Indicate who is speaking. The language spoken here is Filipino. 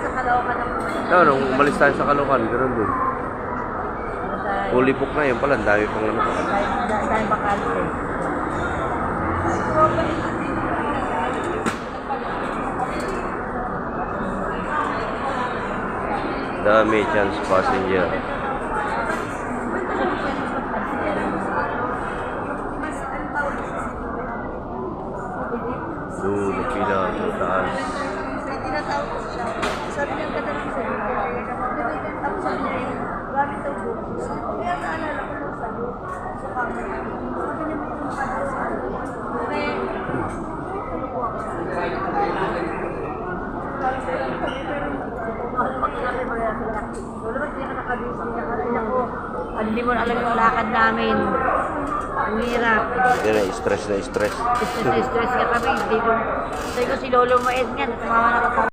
Speaker 1: Sa Caloocan na po.
Speaker 2: Nung umalis tayo sa Caloocan, ganoon din. Fully book na yun pala, ang dami pang ano pa.
Speaker 1: Dahil bakante.
Speaker 2: Dami chance passenger. Doon, pila, sa taas.
Speaker 1: Tinatawag ko siya. Sabi niya ganda ng sa'yo. Tapos sabi niya, gamit daw bukos. Kaya naalala ko lang sa'yo. Sa camera. Sabi niya, may kumakadal sa ano. Kaya, hindi mo alam yung lakad namin. Ang hirap.
Speaker 2: Yan na, stress na stress.
Speaker 1: Stress ka kami. Sabi ko si Lolo Maed nga, tumama na ako.